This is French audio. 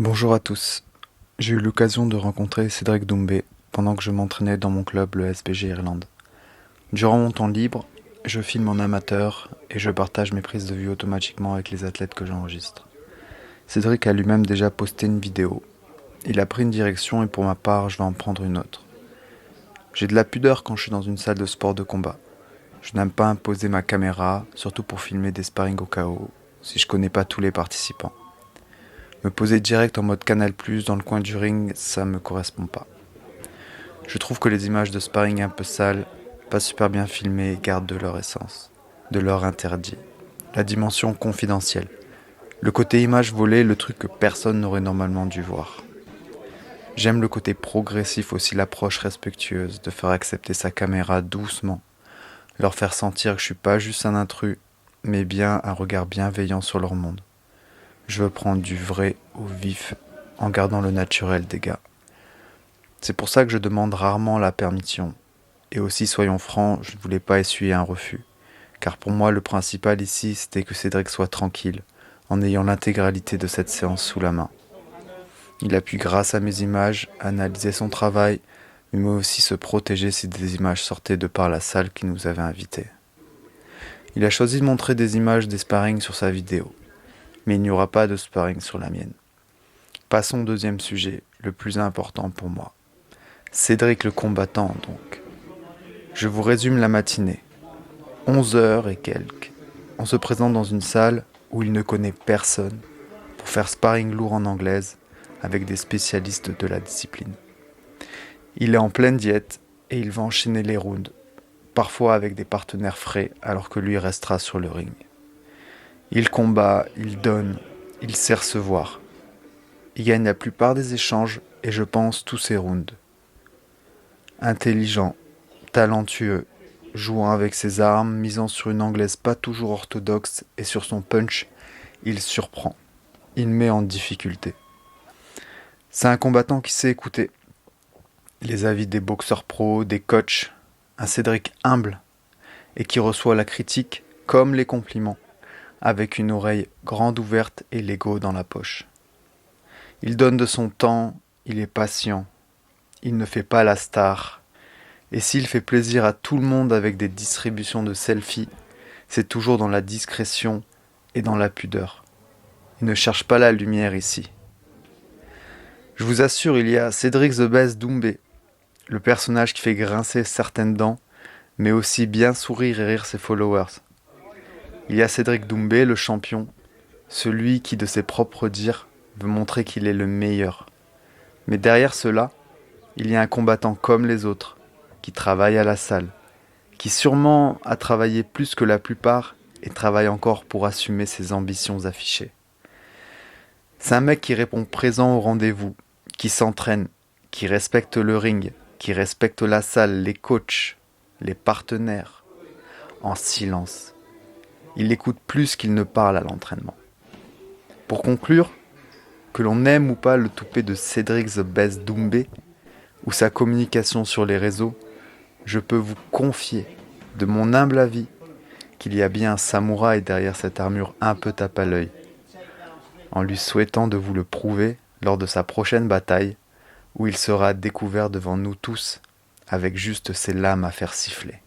Bonjour à tous. J'ai eu l'occasion de rencontrer Cédric Doumbé pendant que je m'entraînais dans mon club, le SBG Irlande. Durant mon temps libre, je filme en amateur et je partage mes prises de vue automatiquement avec les athlètes que j'enregistre. Cédric a lui-même déjà posté une vidéo. Il a pris une direction et pour ma part, je vais en prendre une autre. J'ai de la pudeur quand je suis dans une salle de sport de combat. Je n'aime pas imposer ma caméra, surtout pour filmer des sparring au KO, si je connais pas tous les participants. Me poser direct en mode Canal+, dans le coin du ring, ça me correspond pas. Je trouve que les images de sparring un peu sales, pas super bien filmées, gardent de leur essence, de leur interdit. La dimension confidentielle. Le côté image volée, le truc que personne n'aurait normalement dû voir. J'aime le côté progressif aussi, l'approche respectueuse, de faire accepter sa caméra doucement, leur faire sentir que je suis pas juste un intrus, mais bien un regard bienveillant sur leur monde. Je veux prendre du vrai au vif, en gardant le naturel des gars. C'est pour ça que je demande rarement la permission. Et aussi, soyons francs, je ne voulais pas essuyer un refus. Car pour moi, le principal ici, c'était que Cédric soit tranquille, en ayant l'intégralité de cette séance sous la main. Il a pu, grâce à mes images, analyser son travail, mais aussi se protéger si des images sortaient de par la salle qui nous avait invités. Il a choisi de montrer des images des sparring sur sa vidéo, mais il n'y aura pas de sparring sur la mienne. Passons au deuxième sujet, le plus important pour moi. Cédric le combattant, donc. Je vous résume la matinée. 11 heures et quelques. On se présente dans une salle où il ne connaît personne pour faire sparring lourd en anglaise avec des spécialistes de la discipline. Il est en pleine diète et il va enchaîner les rounds, parfois avec des partenaires frais alors que lui restera sur le ring. Il combat, il donne, il sait recevoir. Il gagne la plupart des échanges et je pense tous ses rounds. Intelligent, talentueux, jouant avec ses armes, misant sur une anglaise pas toujours orthodoxe et sur son punch, il surprend. Il met en difficulté. C'est un combattant qui sait écouter les avis des boxeurs pros, des coachs, un Cédric humble et qui reçoit la critique comme les compliments, avec une oreille grande ouverte et l'ego dans la poche. Il donne de son temps, il est patient, il ne fait pas la star. Et s'il fait plaisir à tout le monde avec des distributions de selfies, c'est toujours dans la discrétion et dans la pudeur. Il ne cherche pas la lumière ici. Je vous assure, il y a Cédric The Best Doumbé, le personnage qui fait grincer certaines dents, mais aussi bien sourire et rire ses followers. Il y a Cédric Doumbé, le champion, celui qui, de ses propres dires, veut montrer qu'il est le meilleur. Mais derrière cela, il y a un combattant comme les autres, qui travaille à la salle, qui sûrement a travaillé plus que la plupart et travaille encore pour assumer ses ambitions affichées. C'est un mec qui répond présent au rendez-vous, qui s'entraîne, qui respecte le ring, qui respecte la salle, les coachs, les partenaires, en silence. Il écoute plus qu'il ne parle à l'entraînement. Pour conclure, que l'on aime ou pas le toupet de Cédric The Best Doumbé ou sa communication sur les réseaux, je peux vous confier, de mon humble avis, qu'il y a bien un samouraï derrière cette armure un peu tape à l'œil, en lui souhaitant de vous le prouver lors de sa prochaine bataille, où il sera découvert devant nous tous, avec juste ses lames à faire siffler.